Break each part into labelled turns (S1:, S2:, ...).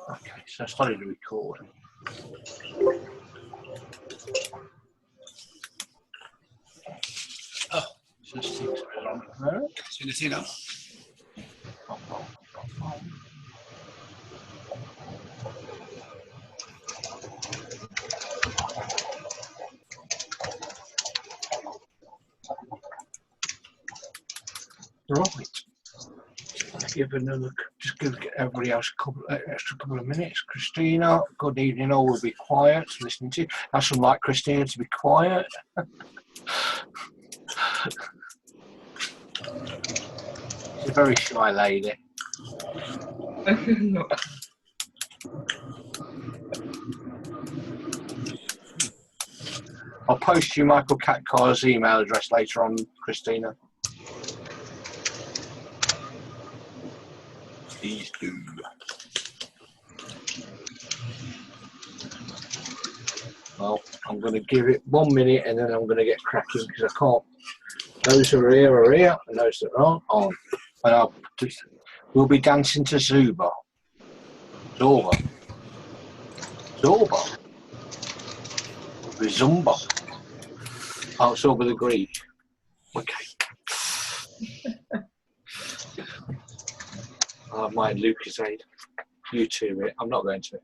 S1: Okay, so I started to record. Oh, just things on there.
S2: See the thing up?
S1: Right. Give another, just give everybody else extra couple of minutes. Christina, good evening. All will be quiet. Listening to you. That's like Christina to be quiet. She's a very shy lady.
S3: No.
S1: I'll post you Michael Catcar's email address later on, Christina. Please do. Well, I'm going to give it 1 minute and then I'm going to get cracking because I can't. Those who are here, and those that aren't. And we'll be dancing to Zuba. Zorba. Zumba. Oh, Zorba the Greek. Okay. I might Lucasade. You two, I'm not going to.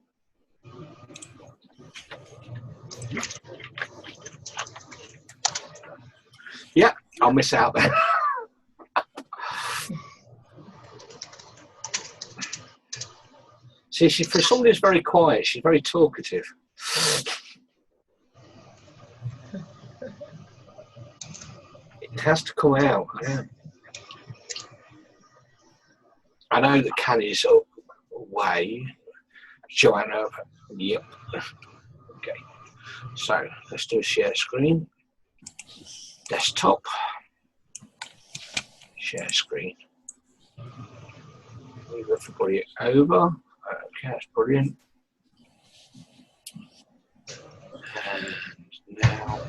S1: Yeah, I'll miss out then. See, for somebody who's very quiet, she's very talkative. It has to come out. Yeah. I know that Canny's away. Joanna, yep. Okay. So let's do a share screen. Desktop. Share screen. Move everybody over. Okay, that's brilliant. And now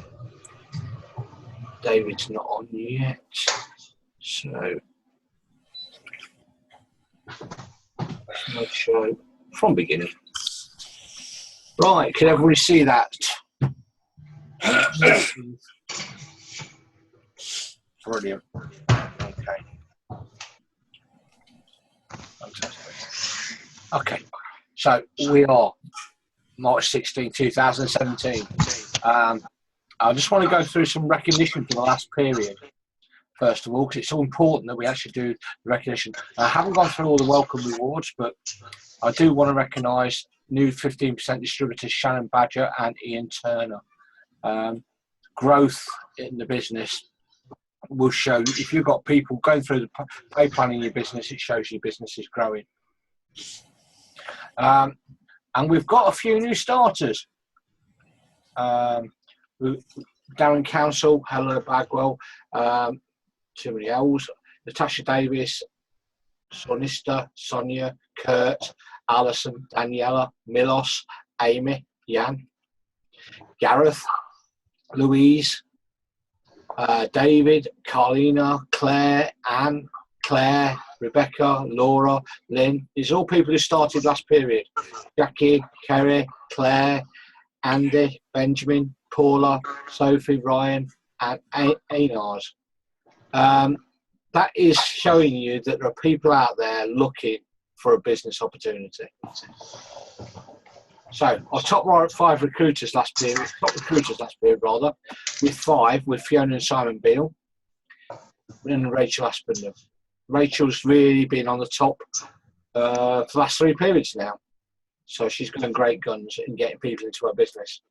S1: David's not on yet. So let's show from beginning. Right, can everybody see that? Brilliant. Okay. Fantastic. Okay, so we are March 16, 2017. I just want to go through some recognition for the last period, first of all, because it's so important that we actually do the recognition. I haven't gone through all the welcome rewards, but I do want to recognise new 15% distributors Shannon Badger and Ian Turner. Growth in the business will show, if you've got people going through the pay plan in your business, it shows your business is growing. And we've got a few new starters. Darren Council, Hello Bagwell, too many L's, Natasha Davis, Sonista, Sonia, Kurt, Alison, Daniela, Milos, Amy, Jan, Gareth, Louise, David, Carlina, Claire, Anne, Claire, Rebecca, Laura, Lynn. These are all people who started last period. Jackie, Kerry, Claire, Andy, Benjamin, Paula, Sophie, Ryan, and Einars. That is showing you that there are people out there looking for a business opportunity. So our top five recruiters last period, with 5, with Fiona and Simon Beale, and Rachel Aspender. Rachel's really been on the top for the last 3 periods now. So she's going great guns in getting people into her business.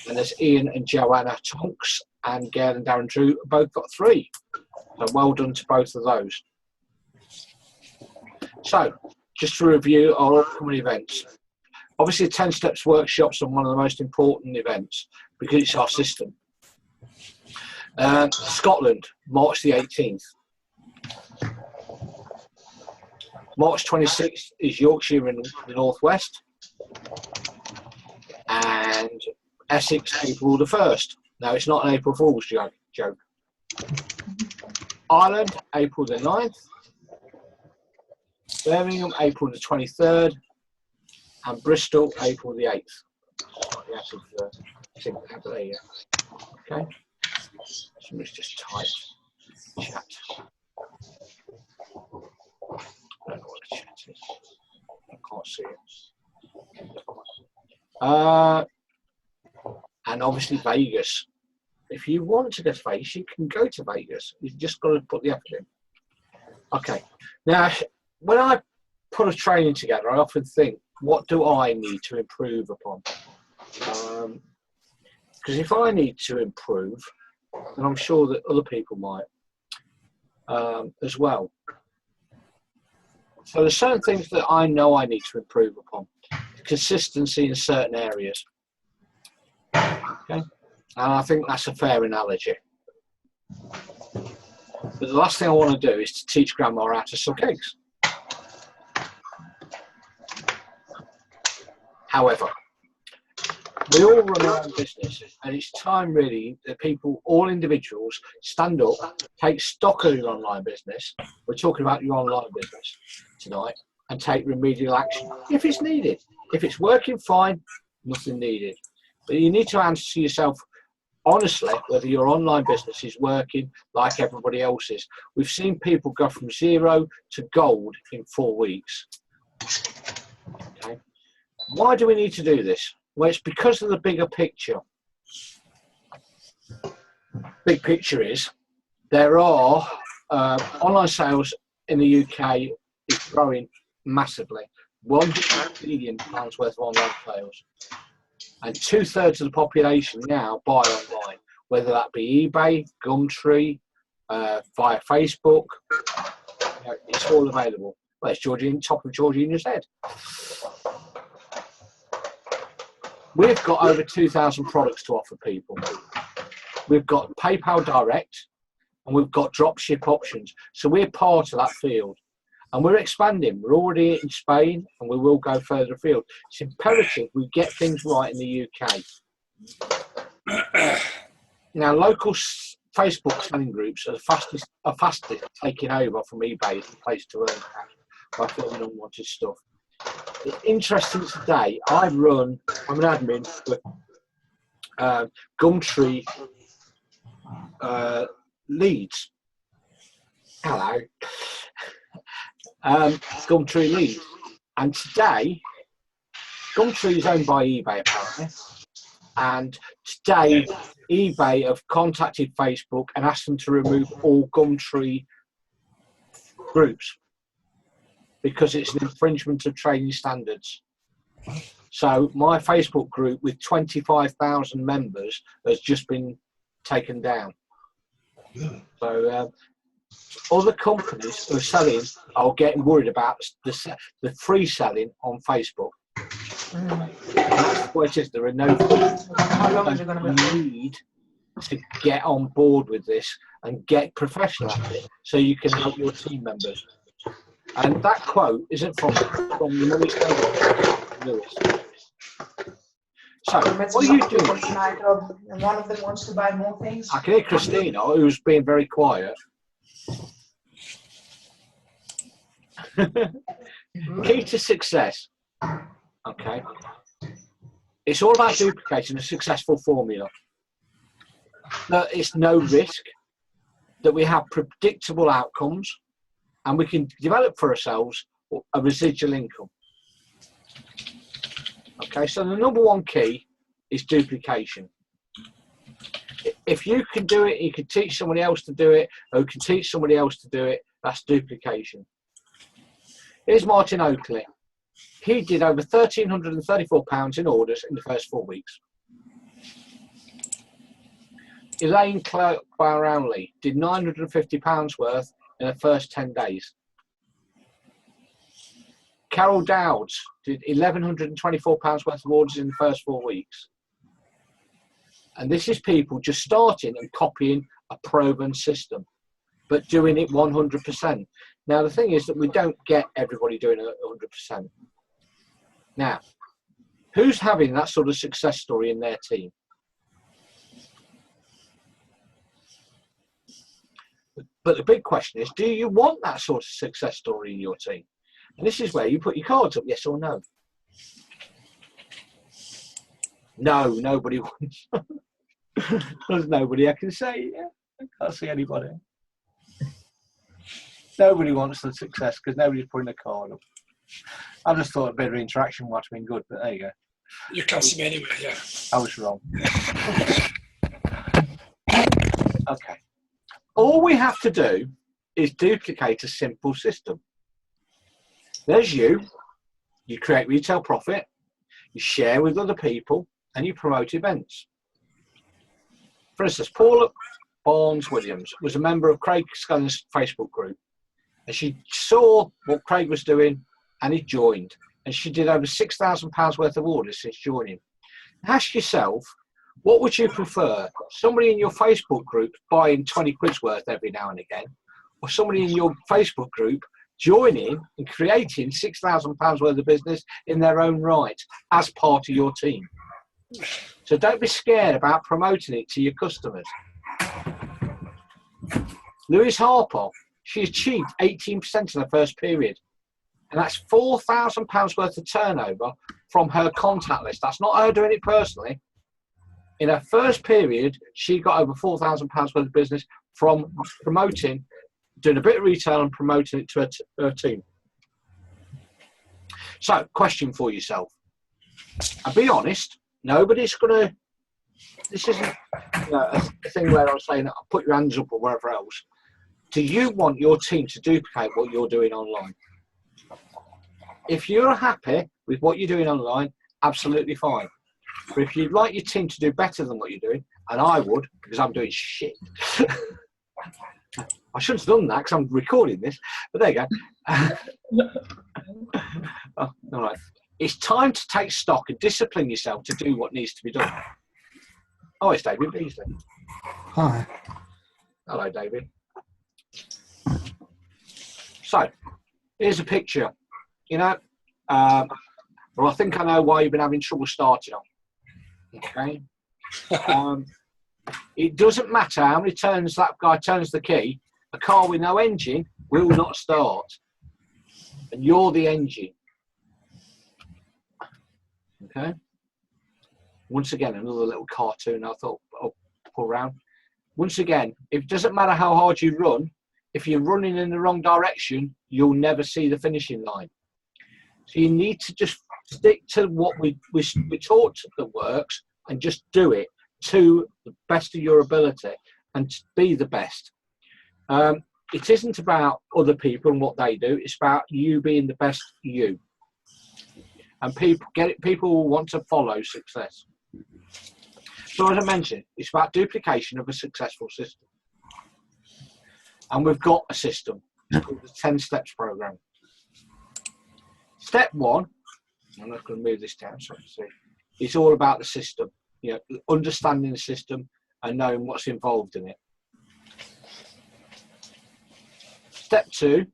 S1: And there's Ian and Joanna Tonks and Gail and Darren Drew both got 3. So well done to both of those. So just to review our upcoming events. Obviously, the 10 Steps Workshops are one of the most important events because it's our system. Scotland, March the 18th. March 26th is Yorkshire in the northwest. And Essex, April the 1st. Now, it's not an April Fool's joke. Ireland, April the 9th. Birmingham, April the 23rd. and Bristol, April the 8th. Yes, there you go. Okay. Somebody's just typed chat. I don't know what the chat is. I can't see it. And obviously Vegas. If you want to go to Vegas, you can go to Vegas. You've just got to put the effort in. Okay. Now, when I put a training together, I often think, what do I need to improve upon? Because if I need to improve, then I'm sure that other people might as well. So there's certain things that I know I need to improve upon. Consistency in certain areas. Okay? And I think that's a fair analogy. But the last thing I want to do is to teach grandma how to suck eggs. However, we all run our own business, and it's time really that people, all individuals, stand up, take stock of your online business. We're talking about your online business tonight, and take remedial action if it's needed. If it's working fine, nothing needed. But you need to answer yourself honestly whether your online business is working like everybody else's. We've seen people go from 0 to gold in 4 weeks. Okay. Why do we need to do this? Well, it's because of the bigger picture. Big picture is there are online sales in the UK is growing massively. £1 billion worth of online sales. And 2/3 of the population now buy online, whether that be eBay, Gumtree, via Facebook. It's all available. Well, it's Georgina, top of Georgina's head. We've got over 2,000 products to offer people. We've got PayPal Direct, and we've got dropship options. So we're part of that field. And we're expanding. We're already in Spain, and we will go further afield. It's imperative we get things right in the UK. Now, local Facebook selling groups are fastest taking over from eBay as a place to earn cash by filming unwanted stuff. It's interesting today. I'm an admin for Gumtree Leeds. Hello. Gumtree Leeds, and today Gumtree is owned by eBay apparently, and today eBay have contacted Facebook and asked them to remove all Gumtree groups because it's an infringement of trading standards. So my Facebook group with 25,000 members has just been taken down. So other companies who are selling are getting worried about the free selling on Facebook. That's what it is. There are no.
S2: How long is it going to be?
S1: You need to get on board with this and get professional at it, so you can help your team members. And that quote isn't from the Money Lewis. So what are you doing?
S2: And one of them wants to buy more things.
S1: I can hear Christina, who's being very quiet. Key to success. Okay. It's all about duplicating a successful formula. That it's no risk, that we have predictable outcomes, and we can develop for ourselves a residual income. Okay, so the number one key is duplication. If you can do it, you can teach somebody else to do it, or you can teach somebody else to do it, that's duplication. Here's Martin Oakley. He did over £1,334 in orders in the first 4 weeks. Elaine Clark-Brownlee did £950 worth in the first 10 days. Carol Dowds did £1,124 worth of orders in the first 4 weeks. And this is people just starting and copying a proven system, but doing it 100%. Now, the thing is that we don't get everybody doing it 100%. Now, who's having that sort of success story in their team? But the big question is, do you want that sort of success story in your team? And this is where you put your cards up, yes or no. No, nobody wants. There's nobody I can say. Yeah, I can't see anybody. Nobody wants the success because nobody's putting a card up. I just thought a bit of interaction might have been good, but there you go.
S3: You can't see me anywhere, yeah.
S1: I was wrong. Okay. All we have to do is duplicate a simple system. There's you. You create retail profit. You share with other people, and you promote events. For instance, Paula Barnes-Williams was a member of Craig Scanners' Facebook group, and she saw what Craig was doing, and he joined. And she did over £6,000 worth of orders since joining. Ask yourself, what would you prefer? Somebody in your Facebook group buying 20 quid's worth every now and again, or somebody in your Facebook group joining and creating £6,000 worth of business in their own right as part of your team? So don't be scared about promoting it to your customers. Louise Harper, she achieved 18% in the first period. And that's £4,000 worth of turnover from her contact list. That's not her doing it personally. In her first period, she got over £4,000 worth of business from promoting, doing a bit of retail and promoting it to her team. So, question for yourself. And be honest, nobody's going to, this isn't a thing where I'm saying, put your hands up or wherever else. Do you want your team to duplicate what you're doing online? If you're happy with what you're doing online, absolutely fine. But if you'd like your team to do better than what you're doing, and I would, because I'm doing shit. I shouldn't have done that because I'm recording this, but there you go. Oh, all right. It's time to take stock and discipline yourself to do what needs to be done. Oh, it's David Beasley.
S4: Hi.
S1: Hello, David. So, here's a picture. You know, well, I think I know why you've been having trouble starting on. Okay. It doesn't matter how many turns that guy turns the key, a car with no engine will not start. And you're the engine. Okay. Once again, another little cartoon I thought I'll pull around. Once again, it doesn't matter how hard you run, if you're running in the wrong direction, you'll never see the finishing line. So you need to just stick to what we taught that works and just do it to the best of your ability and be the best. It isn't about other people and what they do. It's about you being the best you. And people will want to follow success. So as I mentioned, it's about duplication of a successful system. And we've got a system. It's called the 10 Steps Program. Step 1, I'm not going to move this down so I can see, it's all about the system, you know, understanding the system and knowing what's involved in it. Step 2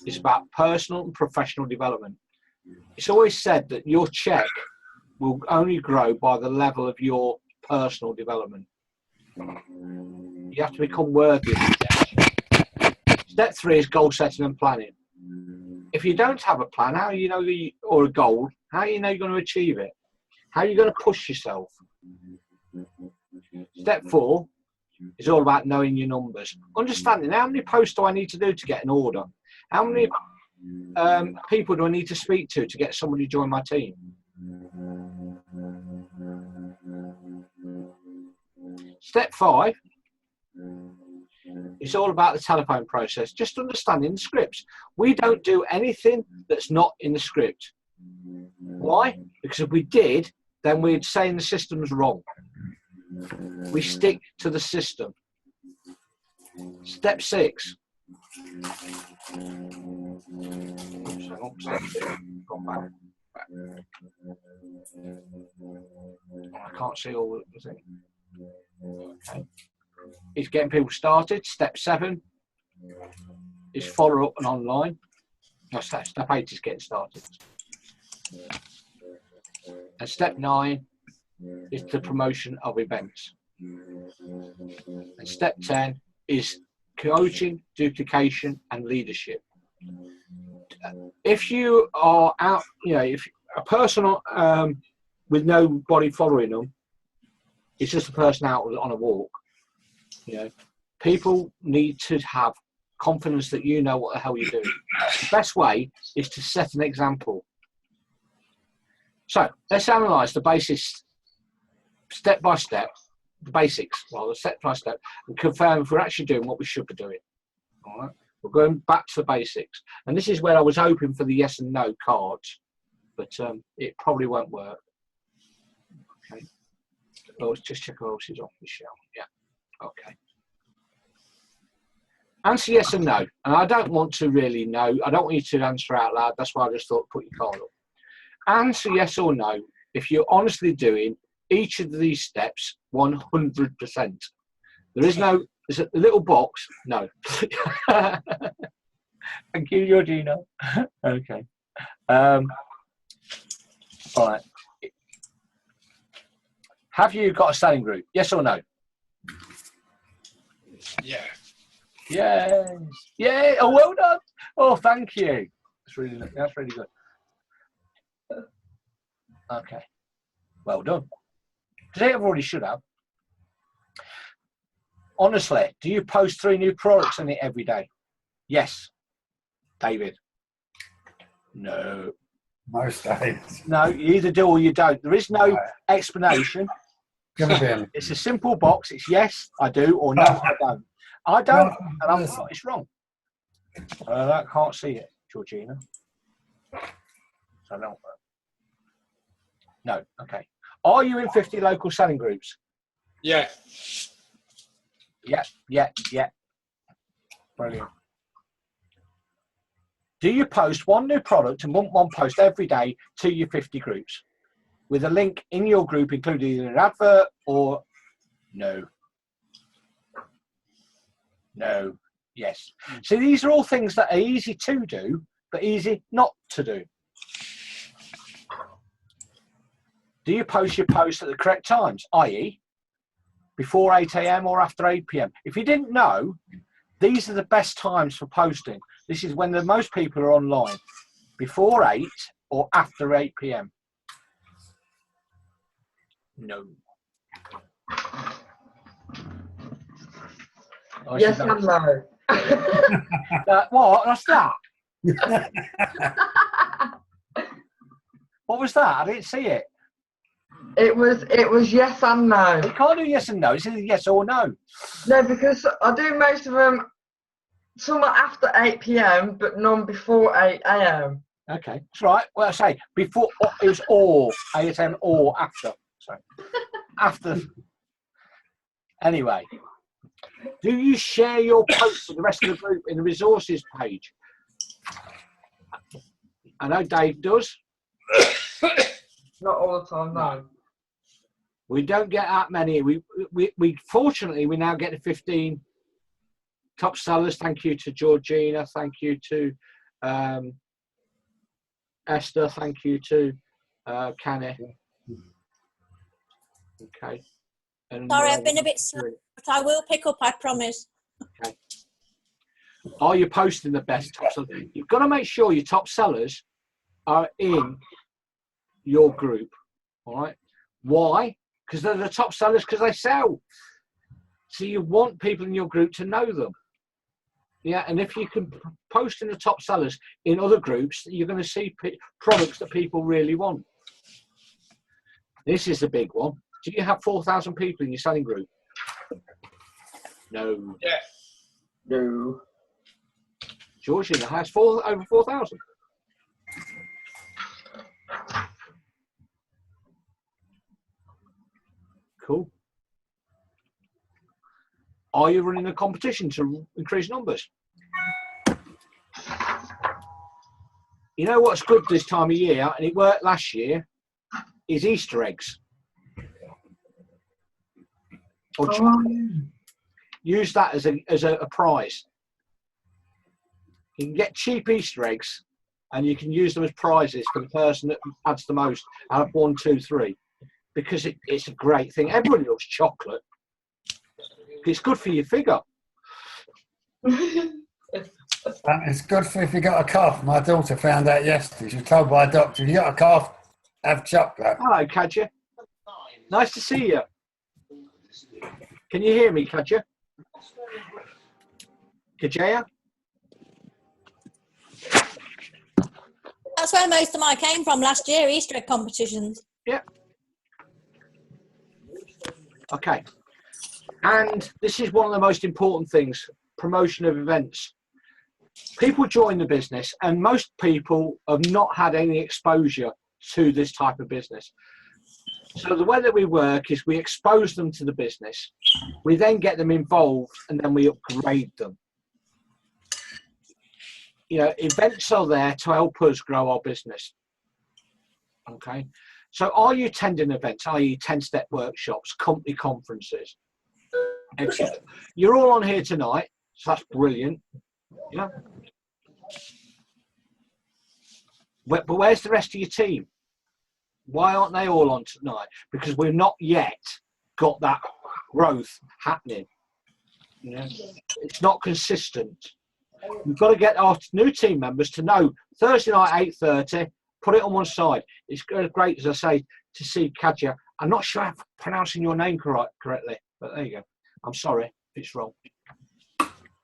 S1: is about personal and professional development. It's always said that your check will only grow by the level of your personal development. You have to become worthy of it. Step 3 is goal setting and planning. If you don't have a plan, how you know or a goal, how you know you're going to achieve it? How are you going to push yourself? Step 4 is all about knowing your numbers. Understanding how many posts do I need to do to get an order? How many people do I need to speak to get somebody to join my team? Step 5 is all about the telephone process, just understanding the scripts. We don't do anything that's not in the script. Why? Because if we did, then we'd say the system's wrong. We stick to the system. Step 6. Step 6. Gone back. I can't see all the thing. Okay. Is getting people started. Step 7 is follow up and online. No, step 8 is getting started. And step 9 is the promotion of events. And step 10 is coaching, duplication, and leadership. If you are out, you know, if a personal with nobody following them. It's just a person out on a walk. You know, people need to have confidence that you know what the hell you're doing. The best way is to set an example. So let's analyse the basics step by step, the basics, rather, step by step, and confirm if we're actually doing what we should be doing. All right, we're going back to the basics, and this is where I was hoping for the yes and no cards, but it probably won't work. Okay, let's just check who else is off, Michelle. Yeah, okay. Answer yes and no, and I don't want to really know. I don't want you to answer out loud. That's why I just thought put your card up. Answer yes or no if you're honestly doing each of these steps 100%. There is no, there's a little box. No. Thank you, Georgina. Okay. All right. Have you got a selling group? Yes or no?
S3: Yeah.
S1: Yes. Yeah. Oh, well done. Oh, thank you. That's really good. Okay. Well done. Today everybody should have. Honestly, do you post 3 new products in it every day? Yes. David? No.
S4: Most days.
S1: No, you either do or you don't. There is no explanation. It's a simple box. It's yes, I do, or no, I don't. I don't, and I'm not. It's wrong. I can't see it, Georgina. So I don't. No, okay. Are you in 50 local selling groups?
S3: Yeah.
S1: Yeah. Brilliant. Do you post 1 new product and 1 post every day to your 50 groups with a link in your group including either an advert or no? No. Yes. So these are all things that are easy to do, but easy not to do. Do you post your posts at the correct times, i.e. before 8 a.m. or after 8 p.m.? If you didn't know, these are the best times for posting. This is when the most people are online, before 8 or after 8 p.m. No.
S5: Yes and no.
S1: What? What's that? What was that? I didn't see it.
S5: It was yes and no.
S1: You can't do yes and no. It's either yes or no.
S5: No, because I do most of them. Some are after 8 p.m, but none before 8 a.m.
S1: Okay, that's right. Well, I say before it was or 8 a.m. or after. Sorry, after. Anyway, do you share your posts with the rest of the group in the resources page? I know Dave does.
S5: Not all the time, no.
S1: We don't get that many. We fortunately we now get to 15 top sellers. Thank you to Georgina. Thank you to Esther. Thank you to Canny. Okay. And,
S6: Sorry, I've been a bit slow, but I will pick up, I promise.
S1: Okay. Are you posting the best top sellers? You've got to make sure your top sellers are in your group. All right. Why? Because they're the top sellers because they sell. So you want people in your group to know them. Yeah, and if you can post in the top sellers in other groups, you're going to see products that people really want. This is the big one. Do you have 4,000 people in your selling group? No.
S3: Yeah.
S5: No.
S1: Georgina has over 4,000. Cool. Are you running a competition to increase numbers? You know what's good this time of year, and it worked last year, is Easter eggs. Or use that as a prize. You can get cheap Easter eggs, and you can use them as prizes for the person that adds the most out of 1, 2, 3, because it's a great thing. Everybody loves chocolate. It's good for your figure.
S4: It's good for if you got a cough. My daughter found out yesterday. She was told by a doctor, if you got a cough, Have chocolate.
S1: Hello, Kadja. Nice to see you. Can you hear me, Kadja? Kajaya?
S6: That's where most of mine came from last year, Easter egg competitions.
S1: Yeah. Okay. And this is one of the most important things, promotion of events. People join the business and most people have not had any exposure to this type of business. So the way that we work is we expose them to the business, we then get them involved and then we upgrade them. You know, events are there to help us grow our business. Okay. So are you attending events, i.e. 10-step workshops, company conferences? Excellent. You're all on here tonight, so that's brilliant. Yeah. But where's the rest of your team? Why aren't they all on tonight? Because we've not yet got that growth happening. You know? It's not consistent. We've got to get our new team members to know Thursday night 8:30. Put it on one side. It's great, as I say, to see Kadja. I'm not sure I'm pronouncing your name correctly, but there you go. I'm sorry if it's wrong.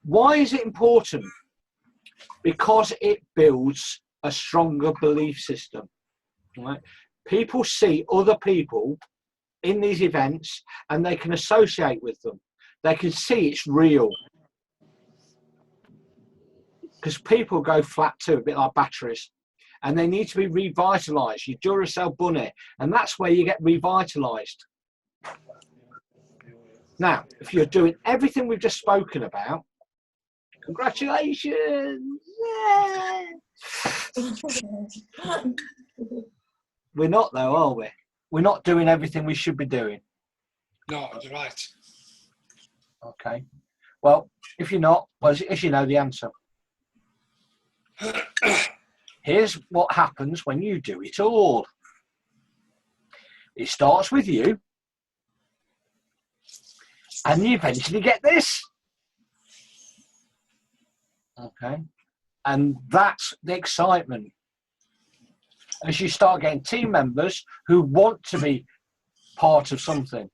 S1: Why is it important? Because it builds a stronger belief system. Right? People see other people in these events and they can associate with them. They can see it's real. Because people go flat too, a bit like batteries. And they need to be revitalised. Your Duracell bunny. And that's where you get revitalised. Now, if you're doing everything we've just spoken about, congratulations! Yeah. We're not though, are we? We're not doing everything we should be doing.
S3: No, you're right.
S1: Okay. Well, if you're not, well, as you know the answer. Here's what happens when you do it all. It starts with you, and you eventually get this. Okay. And that's the excitement. As you start getting team members who want to be part of something.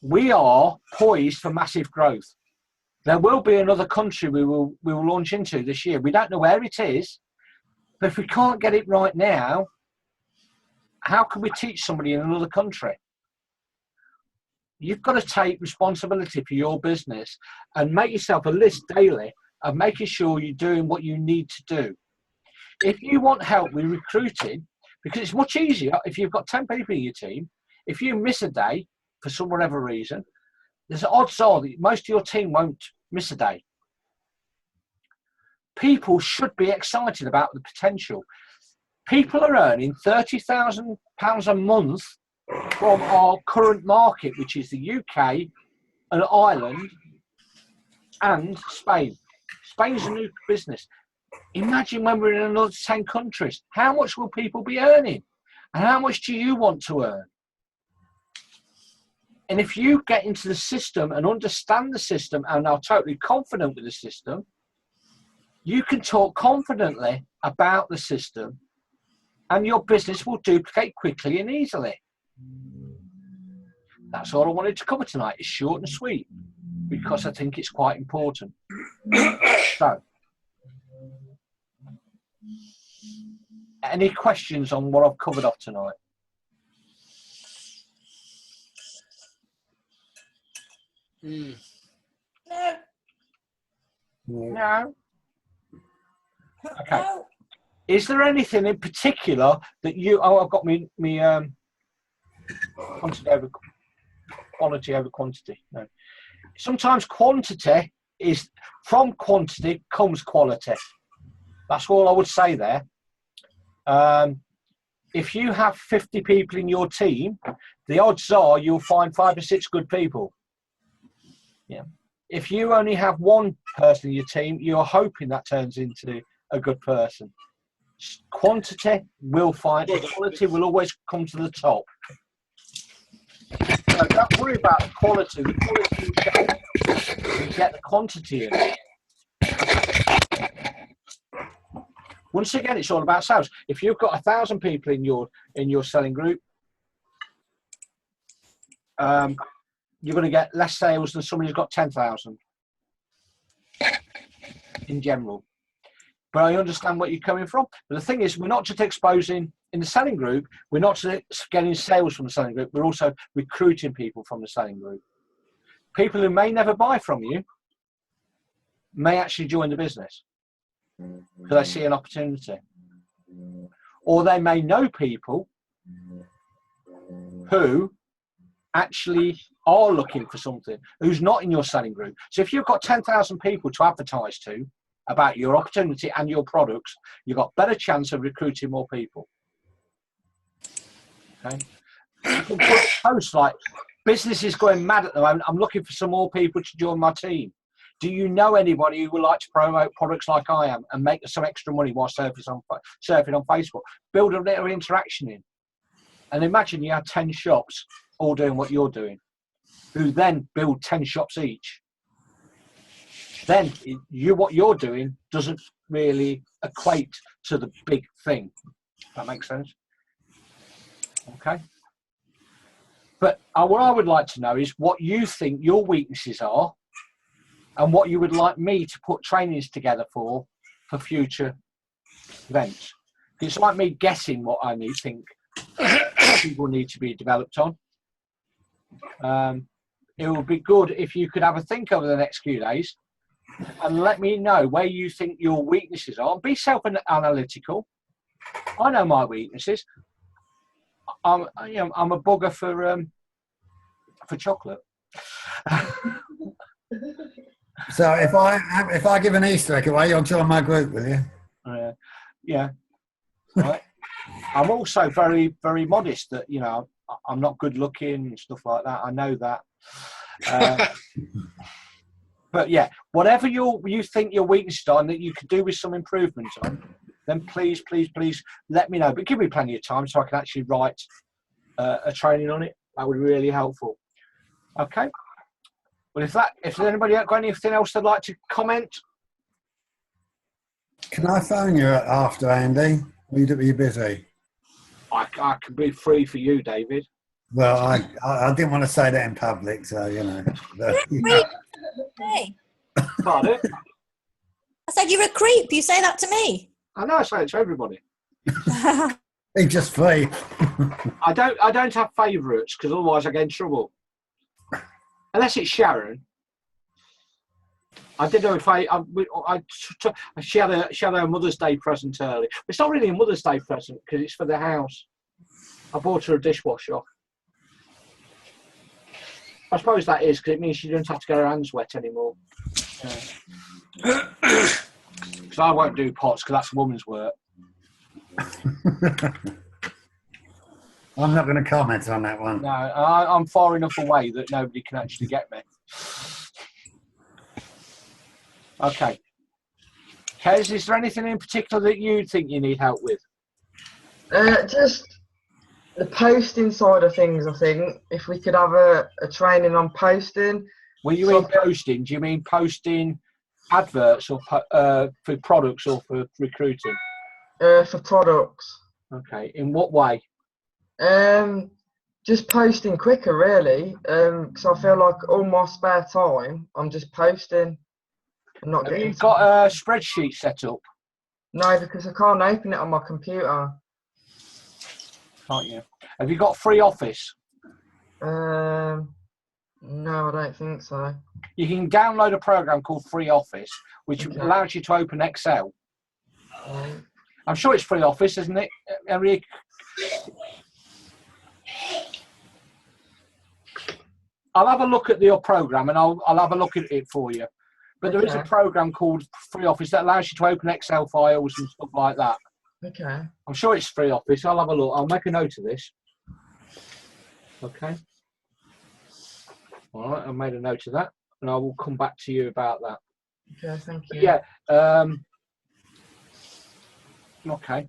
S1: We are poised for massive growth. There will be another country we will launch into this year. We don't know where it is, but if we can't get it right now, how can we teach somebody in another country? You've got to take responsibility for your business and make yourself a list daily of making sure you're doing what you need to do. If you want help with recruiting, because it's much easier if you've got 10 people in your team, if you miss a day for some whatever reason, there's odds are that most of your team won't miss a day. People should be excited about the potential. People are earning £30,000 a month from our current market, which is the UK and Ireland and Spain. Spain's a new business. Imagine when we're in another 10 countries. How much will people be earning? And how much do you want to earn? And if you get into the system and understand the system and are totally confident with the system, you can talk confidently about the system and your business will duplicate quickly and easily. That's all I wanted to cover tonight. It's short and sweet because I think it's quite important. So, any questions on what I've covered off tonight?
S3: Mm.
S6: No.
S1: No. Okay.
S6: No.
S1: Is there anything in particular that you? Oh, I've got me quality over quantity. No. Sometimes quantity is from quantity comes quality. That's all I would say there. If you have 50 people in your team, the odds are you'll find 5 or 6 good people. Yeah. If you only have one person in your team, you're hoping that turns into a good person. Quantity will find, quality will always come to the top. So don't worry about the quality. The quality you get the quantity in. Once again, it's all about sales. If you've got 1,000 people in your selling group, you're going to get less sales than somebody who's got 10,000 in general. But I understand where you're coming from. But the thing is, we're not just exposing in the selling group, we're not just getting sales from the selling group, we're also recruiting people from the selling group. People who may never buy from you may actually join the business because they see an opportunity. Or they may know people who actually are looking for something, who's not in your selling group. So if you've got 10,000 people to advertise to about your opportunity and your products, you've got better chance of recruiting more people. Okay. You can put posts like, business is going mad at the moment, I'm looking for some more people to join my team. Do you know anybody who would like to promote products like I am and make some extra money while surfing on Facebook? Build a little interaction in. And imagine you have 10 shops all doing what you're doing, who then build 10 shops each. Then what you're doing doesn't really equate to the big thing. That makes sense? Okay. But what I would like to know is what you think your weaknesses are and what you would like me to put trainings together for future events. It's like me guessing what I think people need to be developed on. It would be good if you could have a think over the next few days and let me know where you think your weaknesses are. Be self-analytical. I know my weaknesses. I'm a bugger for chocolate.
S4: So if I give an Easter egg away, you'll join my group, will you?
S1: Yeah. Right. I'm also very, very modest. That I'm not good looking and stuff like that. I know that. But yeah, whatever you think your weaknesses are and that you could do with some improvement on, then please let me know. But give me plenty of time so I can actually write a training on it. That would be really helpful. Okay. Well, if anybody got anything else they'd like to comment,
S4: can I phone you after, Andy? Are you busy?
S1: I can be free for you, David.
S4: Well, I didn't want to say that in public, so
S6: Hey,
S1: Pardon?
S6: I said you're a creep. You say that to me.
S1: I know I say it to everybody.
S4: He's just free.
S1: I don't have favourites because otherwise I get in trouble. Unless it's Sharon. I did know if she had a Mother's Day present early. It's not really a Mother's Day present because it's for the house. I bought her a dishwasher. I suppose that is because it means she doesn't have to get her hands wet anymore. So I won't do pots because that's a woman's work.
S4: I'm not going to comment on that one.
S1: No, I'm far enough away that nobody can actually get me. Okay. Kez, is there anything in particular that you think you need help with?
S5: Just the posting side of things, I think. If we could have a training on posting.
S1: When you mean posting, do you mean posting adverts or for products or for recruiting?
S5: For products.
S1: Okay. In what way?
S5: Just posting quicker, really. Because I feel like all my spare time, I'm just posting. I'm not
S1: Have
S5: getting.
S1: you got a spreadsheet set up?
S5: No, because I can't open it on my computer.
S1: Can't you? Have you got free Office?
S5: No, I don't think so.
S1: You can download a program called Free Office, which allows you to open Excel. I'm sure it's Free Office, isn't it, Eric? I'll have a look at your program and I'll have a look at it for you. But there is a program called Free Office that allows you to open Excel files and stuff like that.
S5: Okay.
S1: I'm sure it's Free Office. I'll have a look. I'll make a note of this. Okay. All right. I've made a note of that, and I will come back to you about that.
S5: Okay. Thank you.
S1: Yeah. Okay.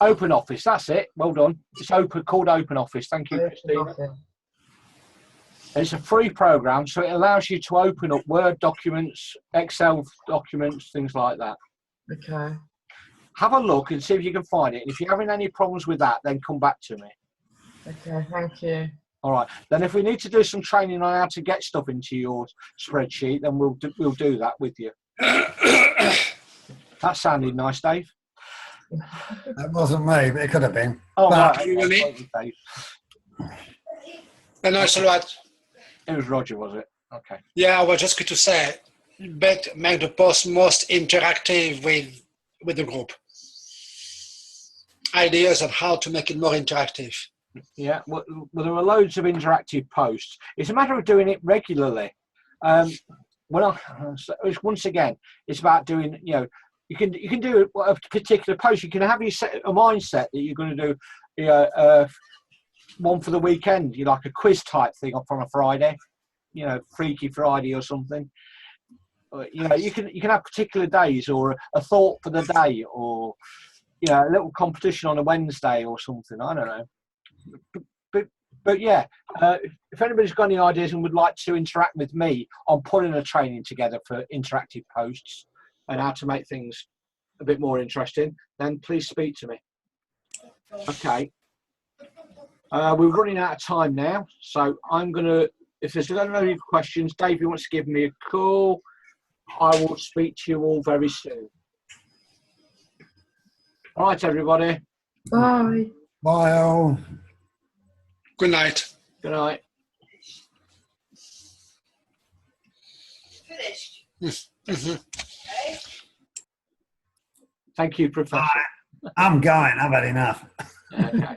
S1: Open Office. That's it. Well done. It's called Open Office. Thank you, Christina. It's a free program, so it allows you to open up Word documents, Excel documents, things like that.
S5: Okay.
S1: Have a look and see if you can find it. And if you're having any problems with that, then come back to me.
S5: Okay, thank you.
S1: All right. Then if we need to do some training on how to get stuff into your spreadsheet, then we'll do that with you. That sounded nice, Dave.
S4: That wasn't me, but it could have been.
S1: Oh,
S4: But-
S1: right.
S3: You
S1: Okay,
S3: mean?
S1: thank you, Dave.
S3: And also, what?
S1: It was Roger, was it? Okay.
S3: Yeah, I was just going to say, but make the post most interactive with the group. Ideas on how to make it more interactive.
S1: Yeah. Well, there are loads of interactive posts. It's a matter of doing it regularly. Once again, it's about doing. You can do a particular post. You can have a mindset that you're going to do. One for the weekend. You like a quiz type thing up on a Friday. Freaky Friday or something. You can have particular days or a thought for the day, or a little competition on a Wednesday or something. I don't know. But yeah, if anybody's got any ideas and would like to interact with me on putting a training together for interactive posts and how to make things a bit more interesting, then please speak to me. Okay. We're running out of time now, so I'm going to, if there's no any questions, Dave, you want to give me a call, I will speak to you all very soon. All right, everybody.
S5: Bye.
S4: Bye all.
S3: Good night.
S1: Good night.
S3: Mhm.
S1: Thank you, Professor.
S4: I'm going. I've had enough.
S1: Okay.